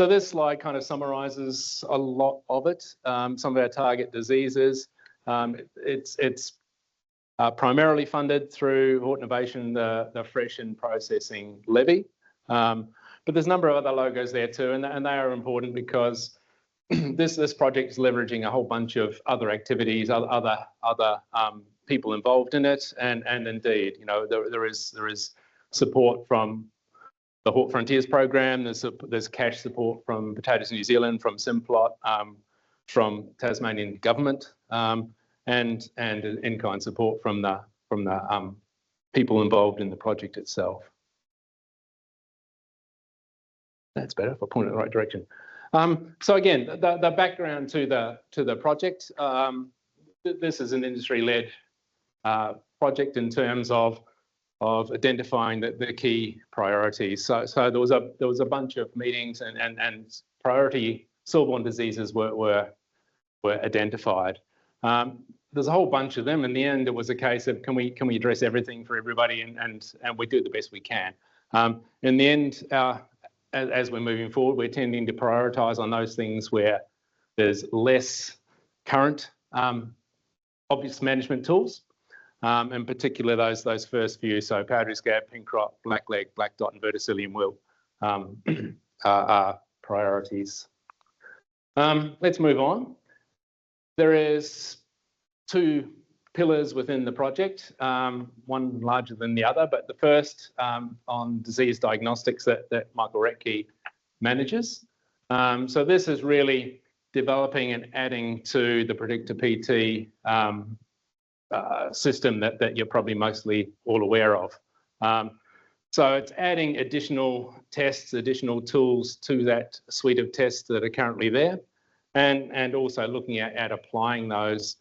So this slide kind of summarizes a lot of it. Some of our target diseases. It's primarily funded through Hort Innovation, the Fresh and Processing Levy. But there's a number of other logos there too, and they are important because this project is leveraging a whole bunch of other activities, other people involved in it, and indeed, you know, there is support from the Hort Frontiers program. There's cash support from Potatoes New Zealand, from Simplot, from Tasmanian government, and in-kind support from the people involved in the project itself. That's better if I point it in the right direction. So again, the background to the project. This is an industry-led project in terms of identifying the key priorities. So there was a bunch of meetings and priority soil-borne diseases were identified. There's a whole bunch of them. In the end, it was a case of can we address everything for everybody, and we do the best we can. In the end, as we're moving forward, we're tending to prioritise on those things where there's less current obvious management tools, in particular those first few. So powdery scab, pink rot, blackleg, black dot, and verticillium wilt are priorities. Let's move on. There is two pillars within the project, one larger than the other, but the first on disease diagnostics that Michael Retke manages. So this is really developing and adding to the Predictor PT system that you're probably mostly all aware of. So it's adding additional tests, additional tools to that suite of tests that are currently there, and also looking at applying those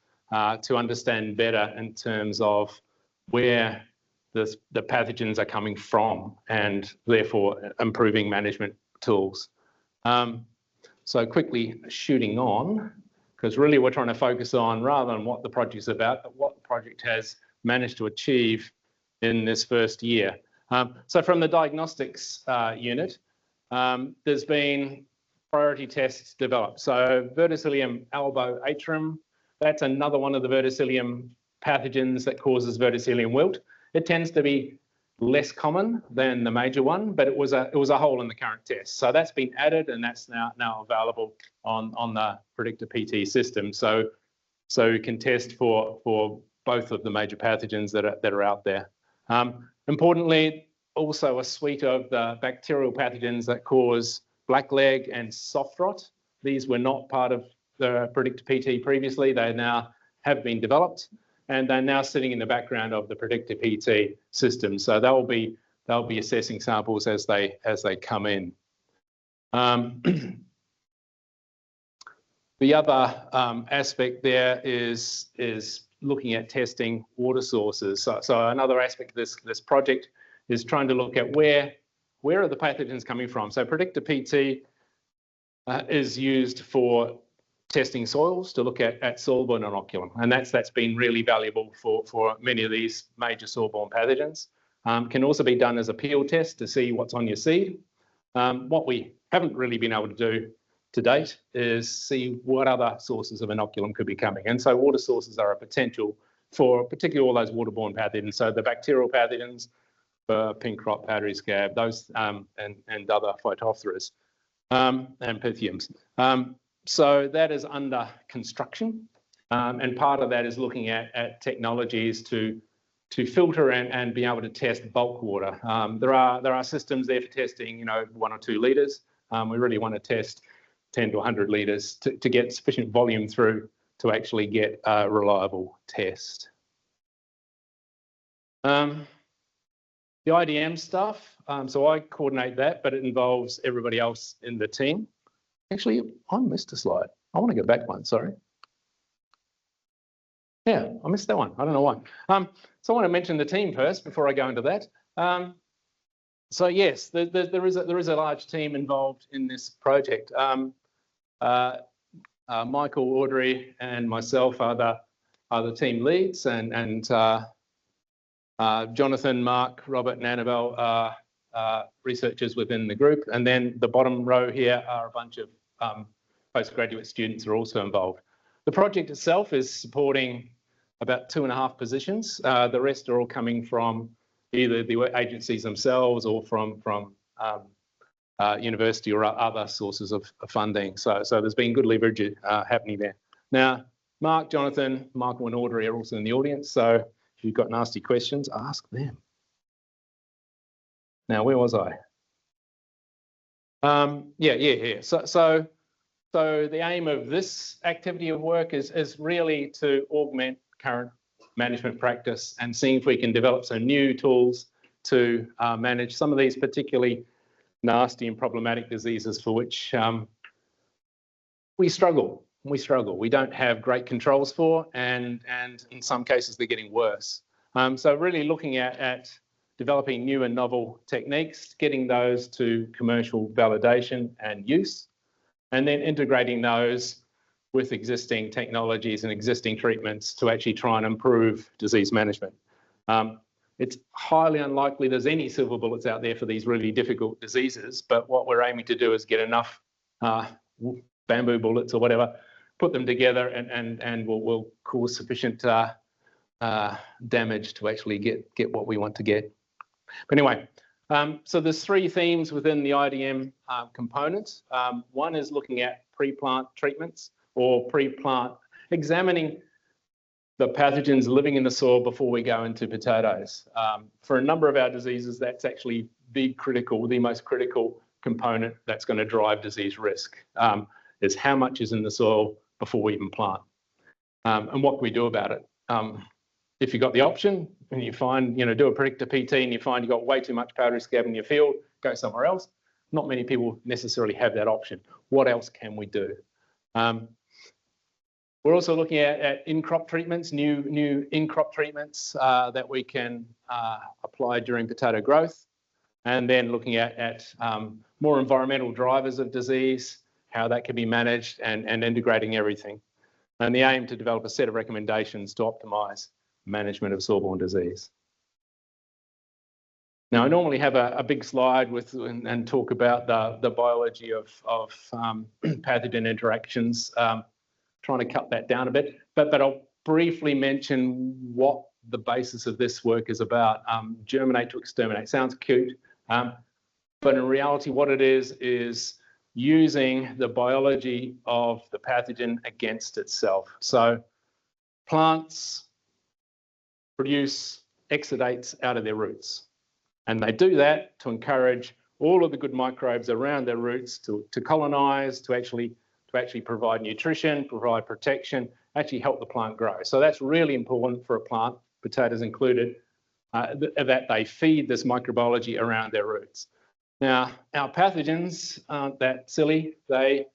to understand better in terms of where the pathogens are coming from, and therefore improving management tools. So quickly shooting on, because really we're trying to focus on, rather than what the project's about, but what the project has managed to achieve in this first year. So from the diagnostics unit, there's been priority tests developed. So Verticillium albo-atrium, that's another one of the verticillium pathogens that causes verticillium wilt. It tends to be less common than the major one, but it was a hole in the current test. So that's been added, and that's now available on the Predictor PT system. So you can test for both of the major pathogens that are out there. Importantly, also a suite of the bacterial pathogens that cause blackleg and soft rot. These were not part of the Predictor PT previously. They now have been developed, and they're now sitting in the background of the Predictor PT system. So they'll be assessing samples as they come in. The other aspect there is looking at testing water sources. So another aspect of this project is trying to look at where are the pathogens coming from. So Predictor PT is used for testing soils to look at soil-borne inoculum, and that's been really valuable for many of these major soil-borne pathogens. Can also be done as a peel test to see what's on your seed. What we haven't really been able to do to date is see what other sources of inoculum could be coming, and so water sources are a potential for particularly all those waterborne pathogens. So the bacterial pathogens, pink rot, powdery scab, those and other Phytophthora and Pythiums. So that is under construction, and part of that is looking at technologies to filter and be able to test bulk water. There are systems there for testing, 1 or 2 litres. We really want to test 10 to 100 litres to get sufficient volume through to actually get a reliable test. The IDM stuff, so I coordinate that, but it involves everybody else in the team. Actually, I missed a slide. I want to go back one, sorry. Yeah, I missed that one. I don't know why. So I want to mention the team first before I go into that. So yes, there is a large team involved in this project. Michael, Audrey, and myself are the team leads, and Jonathan, Mark, Robert, and Annabelle are researchers within the group. And then the bottom row here are a bunch of postgraduate students who are also involved. The project itself is supporting about 2.5 positions. The rest are all coming from either the agencies themselves or from university or other sources of funding. So there's been good leverage happening there. Now, Mark, Jonathan, Michael and Audrey are also in the audience. So if you've got nasty questions, ask them. Now, where was I? Yeah. So the aim of this activity of work is really to augment current management practice and seeing if we can develop some new tools to manage some of these particularly nasty and problematic diseases for which we struggle. We don't have great controls for, and in some cases they're getting worse. So really looking at developing new and novel techniques, getting those to commercial validation and use, and then integrating those with existing technologies and existing treatments to actually try and improve disease management. It's highly unlikely there's any silver bullets out there for these really difficult diseases, but what we're aiming to do is get enough bamboo bullets or whatever, put them together and we'll cause sufficient damage to actually get what we want to get. But anyway, so there's 3 themes within the IDM components. One is looking at pre-plant treatments or pre-plant, examining the pathogens living in the soil before we go into potatoes. For a number of our diseases, that's actually the most critical component that's going to drive disease risk, is how much is in the soil before we even plant. And what can we do about it? If you've got the option and you find, do a predictor PT and you find you've got way too much powdery scab in your field, go somewhere else. Not many people necessarily have that option. What else can we do? We're also looking at in-crop treatments, new in-crop treatments that we can apply during potato growth, and then looking at more environmental drivers of disease, how that can be managed, and integrating everything. And the aim to develop a set of recommendations to optimise management of soil-borne disease. Now, I normally have a big slide and talk about the biology of pathogen interactions. Trying to cut that down a bit, but I'll briefly mention what the basis of this work is about. Germinate to exterminate sounds cute, but in reality what it is using the biology of the pathogen against itself. So plants produce exudates out of their roots, and they do that to encourage all of the good microbes around their roots to colonize, to actually provide nutrition, provide protection, actually help the plant grow. So that's really important for a plant, potatoes included, that they feed this microbiology around their roots. Now, our pathogens aren't that silly. They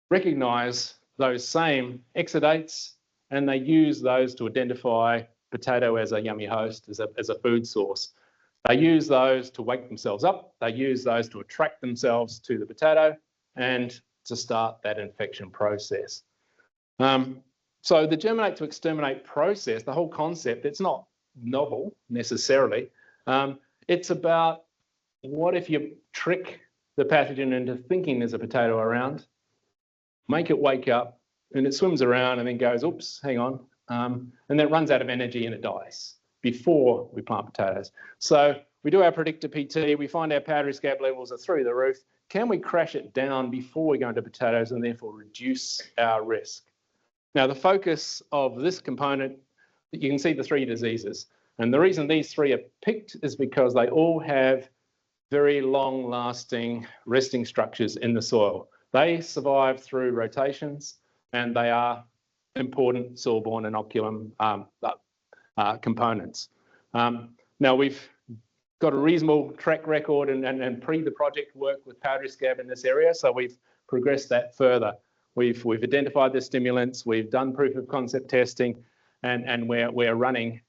recognize those same exudates and they use those to identify potato as a yummy host, as a food source. They use those to wake themselves up. They use those to attract themselves to the potato and to start that infection process. So the germinate to exterminate process, the whole concept, it's not novel necessarily. It's about what if you trick the pathogen into thinking there's a potato around, make it wake up, and it swims around and then goes, oops, hang on, and then it runs out of energy and it dies before we plant potatoes. So we do our predictor PT, we find our powdery scab levels are through the roof. Can we crash it down before we go into potatoes and therefore reduce our risk? Now, the focus of this component, you can see the 3 diseases. And the reason these 3 are picked is because they all have very long-lasting resting structures in the soil. They survive through rotations and they are important soil-borne inoculum components. Now, we've got a reasonable track record and pre the project work with powdery scab in this area, so we've progressed that further. We've identified the stimulants, we've done proof of concept testing, and we're running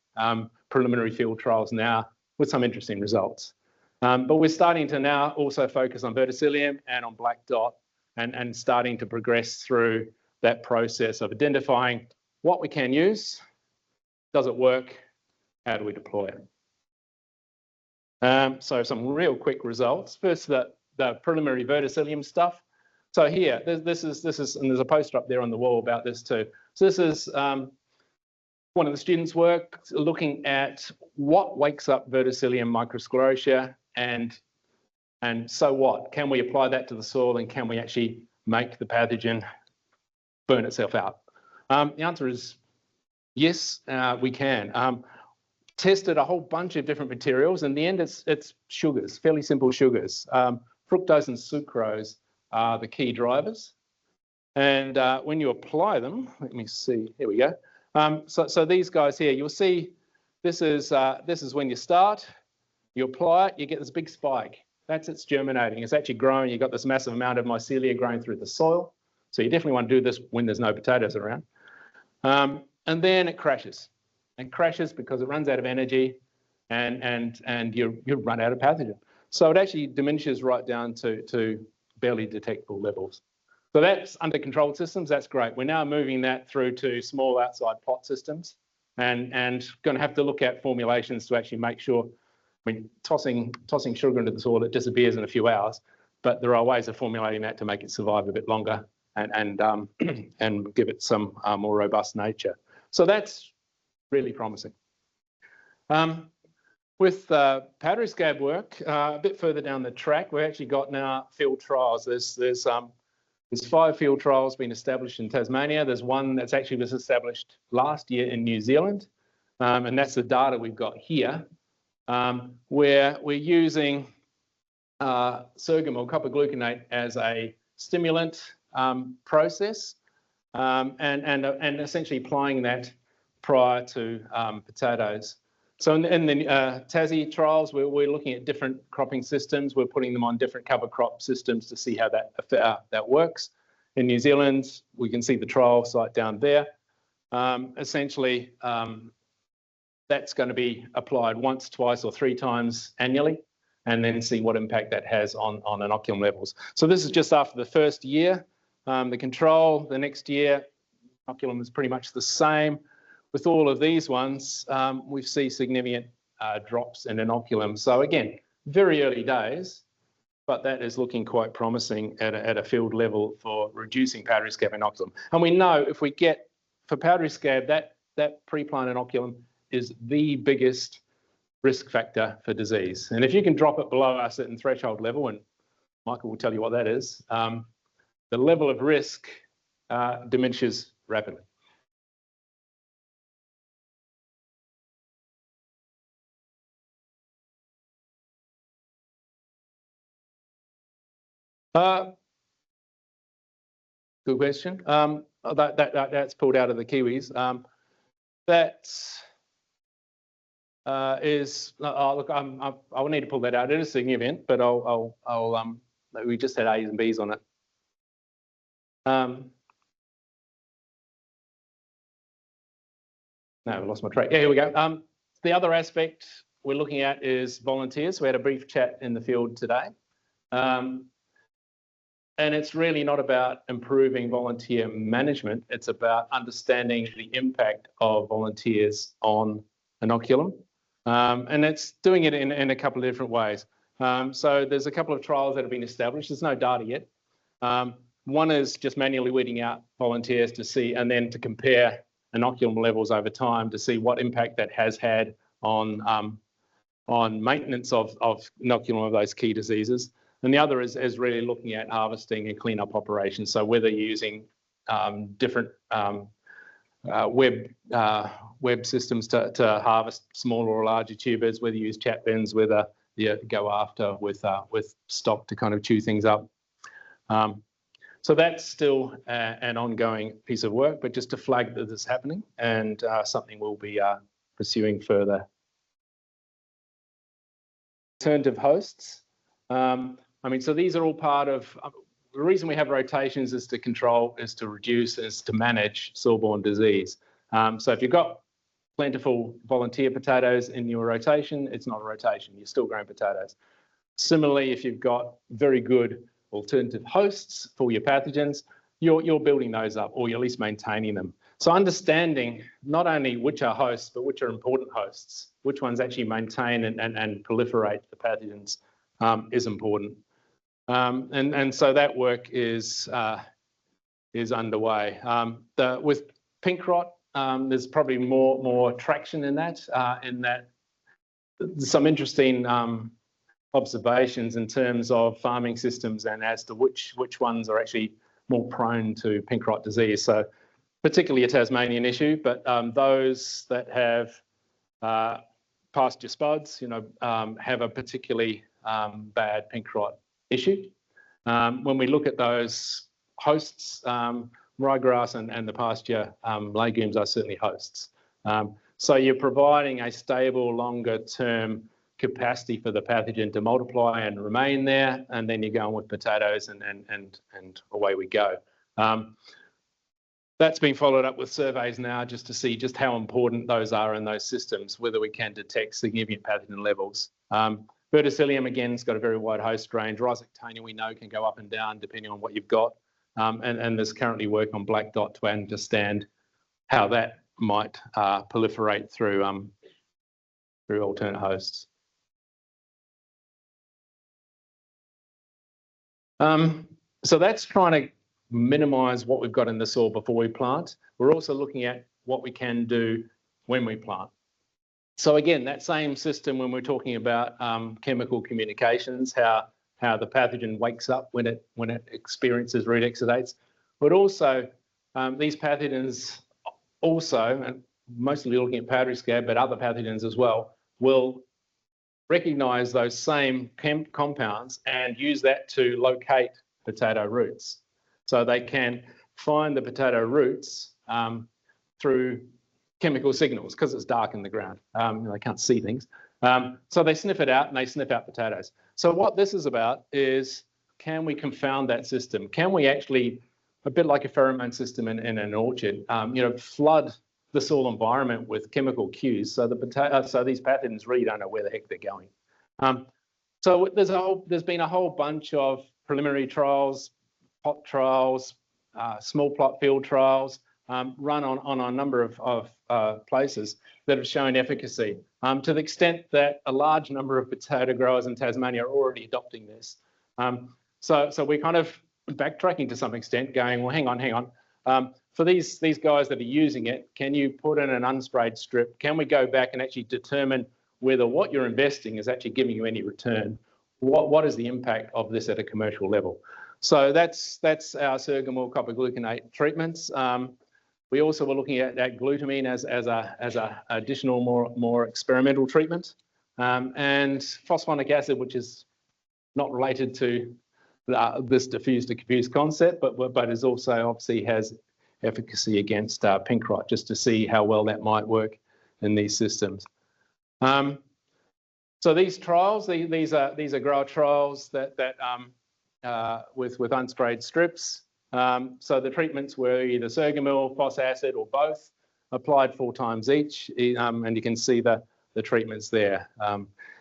preliminary field trials now with some interesting results. But we're starting to now also focus on verticillium and on black dot and starting to progress through that process of identifying what we can use, does it work, how do we deploy it? So some real quick results. First, the preliminary verticillium stuff. So here, this is, and there's a poster up there on the wall about this too. So this is one of the students' work looking at what wakes up verticillium microsclerotia and so what? Can we apply that to the soil and can we actually make the pathogen burn itself out? The answer is yes, we can. Tested a whole bunch of different materials. In the end, it's sugars, fairly simple sugars. Fructose and sucrose are the key drivers. And when you apply them, let me see, here we go. So these guys here, you'll see this is when you start, you apply it, you get this big spike. That's it's germinating. It's actually growing. You've got this massive amount of mycelia growing through the soil. So you definitely want to do this when there's no potatoes around. And then it crashes. It crashes because it runs out of energy and you run out of pathogen. So it actually diminishes right down to barely detectable levels. So that's under controlled systems. That's great. We're now moving that through to small outside plot systems and going to have to look at formulations to actually make sure. I mean, tossing sugar into the soil, it disappears in a few hours, but there are ways of formulating that to make it survive a bit longer and give it some more robust nature. So that's really promising. With powdery scab work, a bit further down the track, we've actually got now field trials. There's 5 field trials being established in Tasmania. There's one that's actually was established last year in New Zealand, and that's the data we've got here. Where we're using sorghum or copper gluconate as a stimulant process and essentially applying that prior to potatoes. So in the Tassie trials, we're looking at different cropping systems. We're putting them on different cover crop systems to see how that works. In New Zealand, we can see the trial site down there. Essentially, that's going to be applied once, twice, or 3 times annually, and then see what impact that has on inoculum levels. So this is just after the first year. The control, the next year, inoculum is pretty much the same. With all of these ones, we see significant drops in inoculum. So again, very early days, but that is looking quite promising at a field level for reducing powdery scab inoculum. And we know if we get, for powdery scab, that pre-plant inoculum is the biggest risk factor for disease. And if you can drop it below a certain threshold level, and Michael will tell you what that is, the level of risk diminishes rapidly. Good question. That's pulled out of the Kiwis. Look, I will need to pull that out. It is significant, but we just had A's and B's on it. No, I lost my track. Yeah, here we go. The other aspect we're looking at is volunteers. We had a brief chat in the field today. And it's really not about improving volunteer management. It's about understanding the impact of volunteers on inoculum. And it's doing it in a couple of different ways. So there's a couple of trials that have been established. There's no data yet. One is just manually weeding out volunteers to see, and then to compare inoculum levels over time to see what impact that has had on maintenance of inoculum of those key diseases. And the other is really looking at harvesting and cleanup operations. So whether you're using different web systems to harvest smaller or larger tubers, whether you use chat bins, whether you go after with stock to kind of chew things up. So that's still an ongoing piece of work, but just to flag that this is happening and something we'll be pursuing further. Alternative hosts. I mean, so these are all part of, the reason we have rotations is to control, is to reduce, is to manage soil-borne disease. So if you've got plentiful volunteer potatoes in your rotation, it's not a rotation, you're still growing potatoes. Similarly, if you've got very good alternative hosts for your pathogens, you're building those up, or you're at least maintaining them. So understanding not only which are hosts, but which are important hosts, which ones actually maintain and proliferate the pathogens is important. And so that work is underway. With pink rot, there's probably more traction in that some interesting observations in terms of farming systems and as to which ones are actually more prone to pink rot disease. So particularly a Tasmanian issue, but those that have pasture spuds, have a particularly bad pink rot issue. When we look at those hosts, ryegrass and the pasture legumes are certainly hosts. So you're providing a stable, longer-term capacity for the pathogen to multiply and remain there, and then you go on with potatoes and away we go. That's been followed up with surveys now just to see just how important those are in those systems, whether we can detect significant pathogen levels. Verticillium, again, has got a very wide host range. Rhizoctonium, we know, can go up and down depending on what you've got. And there's currently work on black dot to understand how that might proliferate through alternate hosts. So that's trying to minimise what we've got in the soil before we plant. We're also looking at what we can do when we plant. So again, that same system when we're talking about chemical communications, how the pathogen wakes up when it experiences root exudates, but also these pathogens also, and mostly looking at powdery scab, but other pathogens as well, will recognise those same compounds and use that to locate potato roots. So they can find the potato roots through chemical signals because it's dark in the ground. They can't see things. So they sniff it out and they sniff out potatoes. So what this is about is, can we confound that system? Can we actually, a bit like a pheromone system in an orchard, flood the soil environment with chemical cues so so these pathogens really don't know where the heck they're going. So there's been a whole bunch of preliminary trials, pot trials, small plot field trials, run on a number of places that have shown efficacy to the extent that a large number of potato growers in Tasmania are already adopting this. So we're kind of backtracking to some extent, going, well, hang on. For these guys that are using it, can you put in an unsprayed strip? Can we go back and actually determine whether what you're investing is actually giving you any return? What is the impact of this at a commercial level? So that's our sorghum oil copper gluconate treatments. We also were looking at glutamine as a additional more experimental treatment, and phosphonic acid, which is not related to this diffuse to confuse concept, but is also obviously has efficacy against pink rot, just to see how well that might work in these systems. So these trials, these are grower trials that with unsprayed strips. So the treatments were either sorghum oil, phos acid, or both, applied 4 times each, and you can see the treatments there.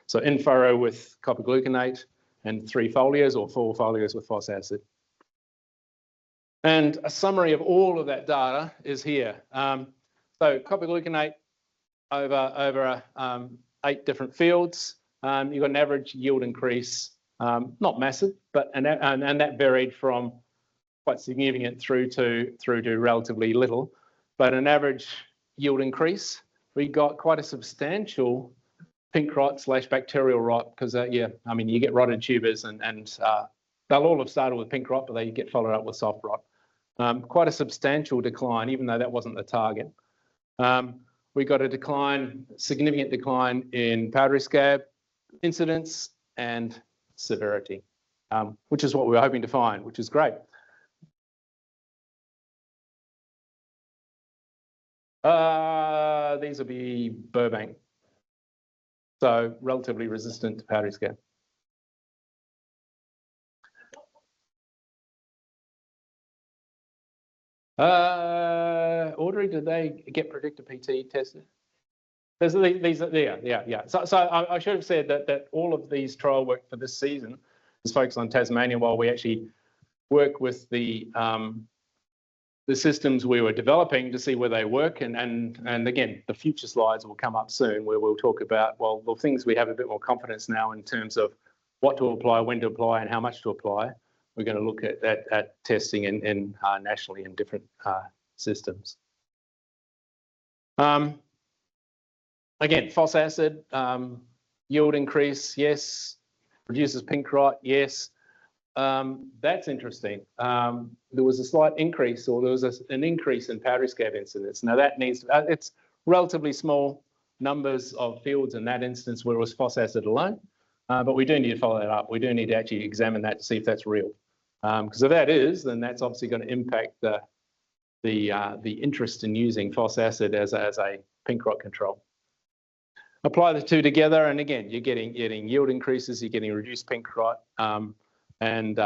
So in furrow with copper gluconate, and 3 foliars or 4 foliars with phos acid. And a summary of all of that data is here. So copper gluconate over 8 different fields, you've got an average yield increase, not massive, but and that varied from quite significant through to relatively little, but an average yield increase. We got quite a substantial pink rot / bacterial rot because you get rotted tubers and they'll all have started with pink rot, but they get followed up with soft rot. Quite a substantial decline, even though that wasn't the target. We got a significant decline in powdery scab incidence and severity, which is what we were hoping to find, which is great. These will be Burbank, so relatively resistant to powdery scab. Audrey, did they get predictor PT tested? These are, yeah. So I should have said that all of these trial work for this season is focused on Tasmania, while we actually work with the the systems we were developing to see where they work. And again, the future slides will come up soon where we'll talk about, well, the things we have a bit more confidence now in terms of what to apply, when to apply, and how much to apply. We're going to look at testing in nationally in different systems. Again, phos acid, yield increase, yes. Reduces pink rot, yes. That's interesting. There was a slight increase, or there was an increase in powdery scab incidence. Now that needs, it's relatively small numbers of fields in that instance where it was phos acid alone, but we do need to follow that up. We do need to actually examine that to see if that's real. Because if that is, then that's obviously going to impact the interest in using phos acid as a pink rot control. Apply the two together, and again, you're getting yield increases, you're getting reduced pink rot, and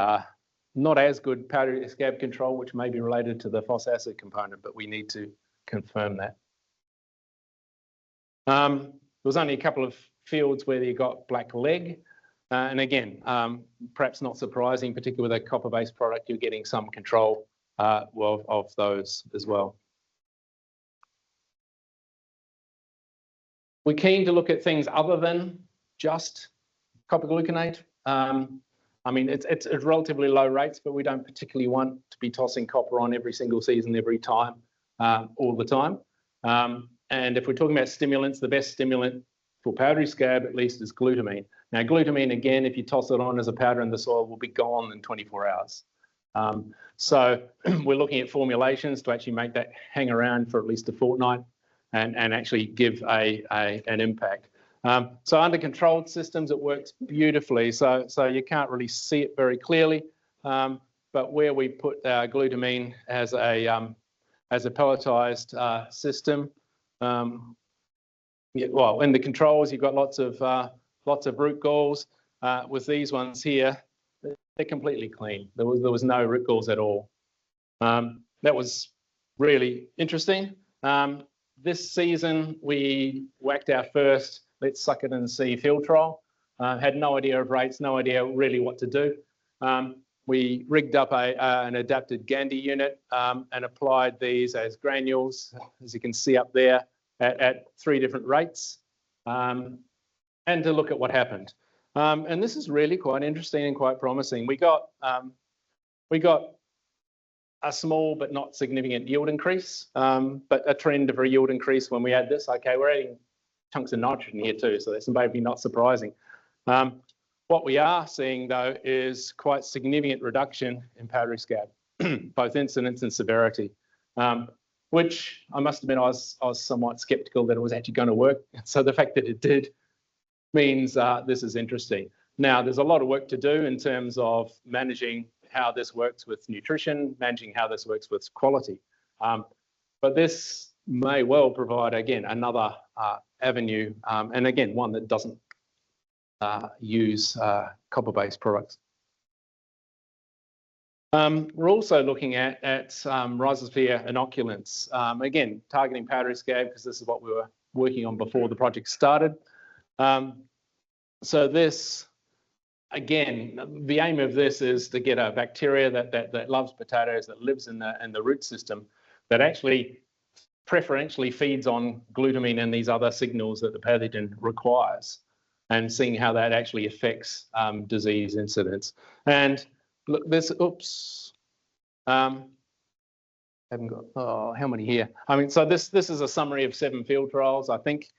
not as good powdery scab control, which may be related to the phos acid component, but we need to confirm that. There was only a couple of fields where you got black leg, and again, perhaps not surprising, particularly with a copper-based product, you're getting some control of those as well. We're keen to look at things other than just copper gluconate. I mean, it's relatively low rates, but we don't particularly want to be tossing copper on every single season, every time, all the time. And if we're talking about stimulants, the best stimulant for powdery scab, at least, is glutamine. Now, glutamine, again, if you toss it on as a powder in the soil, will be gone in 24 hours. So we're looking at formulations to actually make that hang around for at least a fortnight and actually give an impact. So under controlled systems, it works beautifully. So you can't really see it very clearly, but where we put glutamine as a pelletized system, yeah, well, in the controls, you've got lots of root galls. With these ones here, they're completely clean. There was no root galls at all. That was really interesting. This season, we whacked our first let's suck it and see field trial. Had no idea of rates, no idea really what to do. We rigged up an adapted Gandhi unit and applied these as granules, as you can see up there, at 3 different rates, and to look at what happened. And this is really quite interesting and quite promising. We got a small but not significant yield increase, but a trend of a yield increase when we add this. Okay, we're adding chunks of nitrogen here too, so that's maybe not surprising. What we are seeing though is quite significant reduction in powdery scab, both incidence and severity, which I must admit I was somewhat skeptical that it was actually going to work. So the fact that it did means this is interesting. Now, there's a lot of work to do in terms of managing how this works with nutrition, managing how this works with quality. But this may well provide, again, another avenue, and again, one that doesn't use copper-based products. We're also looking at rhizosphere inoculants, again, targeting powdery scab, because this is what we were working on before the project started. So this, again, the aim of this is to get a bacteria that loves potatoes, that lives in the root system, that actually preferentially feeds on glutamine and these other signals that the pathogen requires, and seeing how that actually affects disease incidence. And look, this, oops, haven't got, oh, how many here? I mean, so this is a summary of 7 field trials, I think,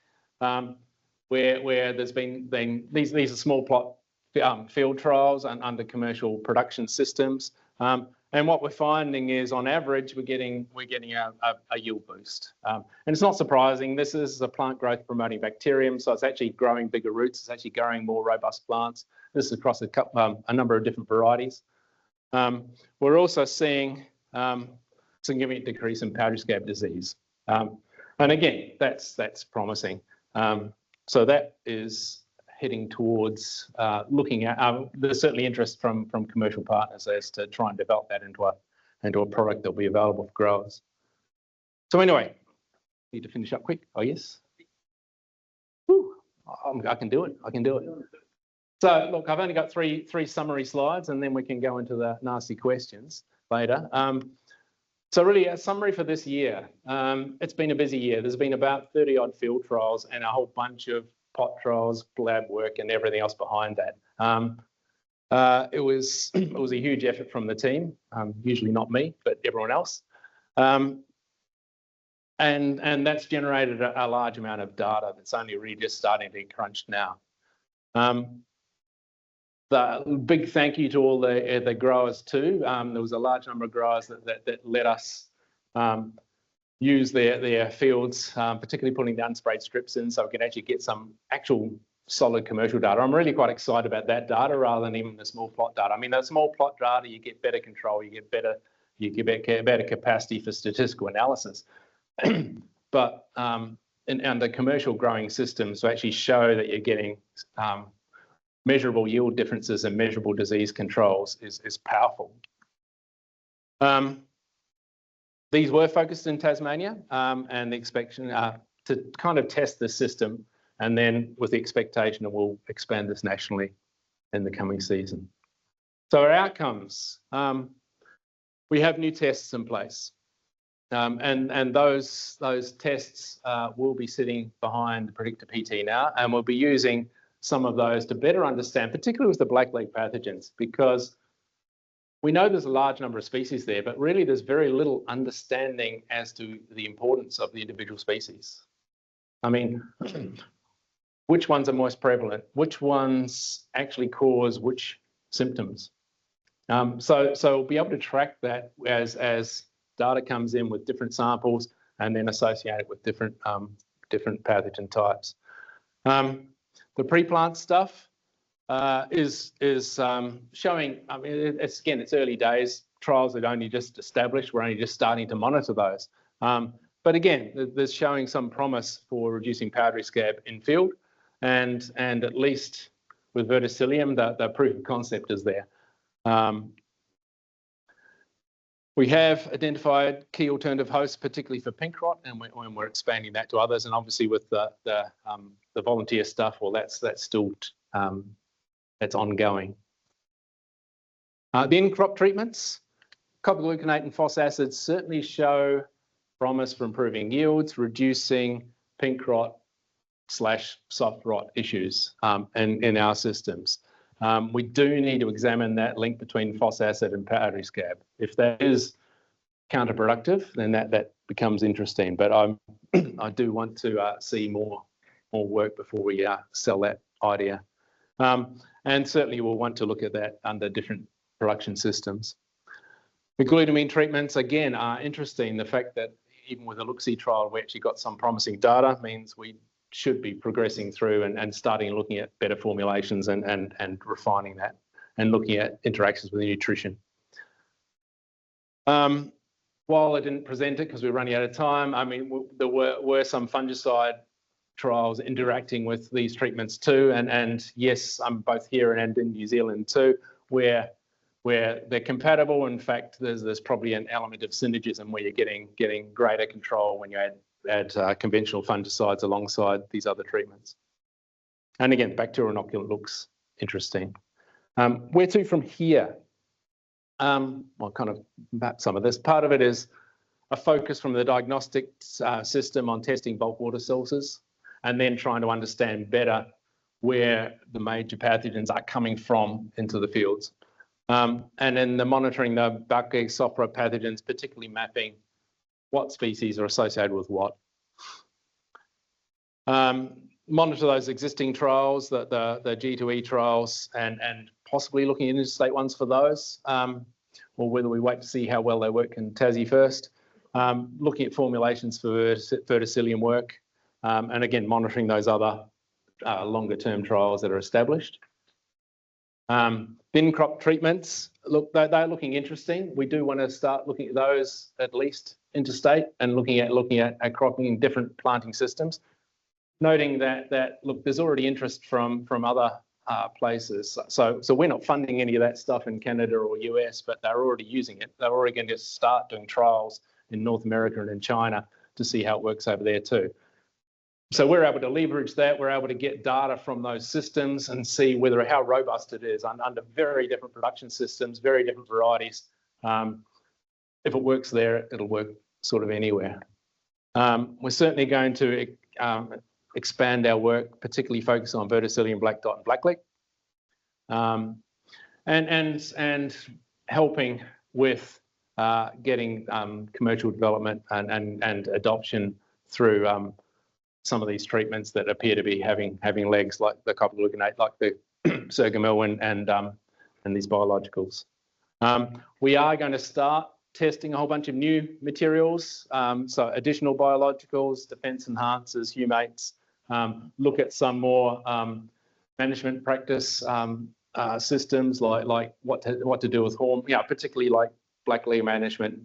where there's been these are small plot field trials and under commercial production systems. And what we're finding is, on average, we're getting a yield boost. And it's not surprising. This is a plant growth promoting bacterium, so it's actually growing bigger roots. It's actually growing more robust plants. This is across a number of different varieties. We're also seeing significant decrease in powdery scab disease. And again, that's promising. So that is heading towards looking at, there's certainly interest from commercial partners as to try and develop that into a product that will be available for growers. So anyway, need to finish up quick. Oh, yes. Whew. I can do it. I can do it. So look, I've only got three summary slides, and then we can go into the nasty questions later. So really, a summary for this year. It's been a busy year. There's been about 30 odd field trials and a whole bunch of pot trials, lab work, and everything else behind that. It was a huge effort from the team. Usually not me, but everyone else. And that's generated a large amount of data that's only really just starting to get crunched now. The big thank you to all the growers too. There was a large number of growers that let us use their fields, particularly putting the unsprayed strips in, so we can actually get some actual solid commercial data. I'm really quite excited about that data rather than even the small plot data. I mean, the small plot data, you get better control, you get better capacity for statistical analysis. But under commercial growing systems, to actually show that you're getting measurable yield differences and measurable disease controls is powerful. These were focused in Tasmania, and the expectation to kind of test the system, and then with the expectation that we'll expand this nationally in the coming season. So our outcomes, we have new tests in place, and those tests will be sitting behind the Predictor PT now, and we'll be using some of those to better understand, particularly with the blackleg pathogens, because we know there's a large number of species there, but really there's very little understanding as to the importance of the individual species. I mean, which ones are most prevalent? Which ones actually cause which symptoms? So we'll be able to track that as data comes in with different samples and then associate it with different pathogen types. The pre-plant stuff is showing, I mean, it's early days, trials that only just established, we're only just starting to monitor those. But again, there's showing some promise for reducing powdery scab in field, and at least with verticillium, the proof of concept is there. We have identified key alternative hosts, particularly for pink rot, and we're expanding that to others. And obviously with the volunteer stuff, well, that's still that's ongoing. The in-crop treatments, copper gluconate and phos acids certainly show promise for improving yields, reducing pink rot / soft rot issues in our systems. We do need to examine that link between phos acid and powdery scab. If that is counterproductive, then that becomes interesting. But I do want to see more work before we sell that idea. And certainly we'll want to look at that under different production systems. The glutamine treatments, again, are interesting. The fact that even with a look-see trial, we actually got some promising data means we should be progressing through and starting looking at better formulations and refining that and looking at interactions with the nutrition. While I didn't present it because we're running out of time, I mean, there were some fungicide trials interacting with these treatments too. And yes, I'm both here and in New Zealand too, where they're compatible. In fact, there's probably an element of synergism where you're getting greater control when you add conventional fungicides alongside these other treatments. And again, bacterial inoculant looks interesting. Where to from here? I'll kind of map some of this. Part of it is a focus from the diagnostic system on testing bulk water sources and then trying to understand better where the major pathogens are coming from into the fields. And then the monitoring the blackleg soft rot pathogens, particularly mapping what species are associated with what. Monitor those existing trials, the G2E trials, and possibly looking at interstate ones for those, or whether we wait to see how well they work in Tassie first. Looking at formulations for verticillium work, and again, monitoring those other longer term trials that are established. Bin crop treatments, look, they're looking interesting. We do want to start looking at those at least interstate and looking at cropping in different planting systems. Noting that look, there's already interest from other places. So we're not funding any of that stuff in Canada or US, but they're already using it. They're already going to start doing trials in North America and in China to see how it works over there too. So we're able to leverage that. We're able to get data from those systems and see how robust it is under very different production systems, very different varieties. if it works there, it'll work sort of anywhere. We're certainly going to expand our work, particularly focus on verticillium black dot and blackleg, and helping with getting commercial development and adoption through some of these treatments that appear to be having legs, like the copper-gluconate, like the Zergamil and these biologicals. We are going to start testing a whole bunch of new materials, so additional biologicals, defence enhancers, humates, look at some more management practice systems like what to do with horn, particularly like blackleg management.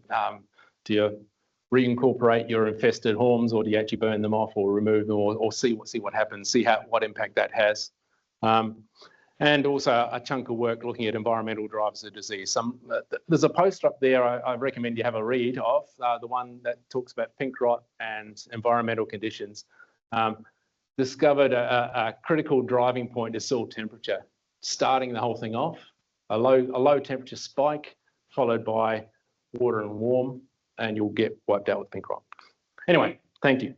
Do you reincorporate your infested horns, or do you actually burn them off or remove them, or see what happens, see what impact that has? And also a chunk of work looking at environmental drivers of disease. There's a poster up there I recommend you have a read of, the one that talks about pink rot and environmental conditions. Discovered a critical driving point is soil temperature, starting the whole thing off, a low temperature spike followed by water and warm, and you'll get wiped out with pink rot. Anyway, thank you.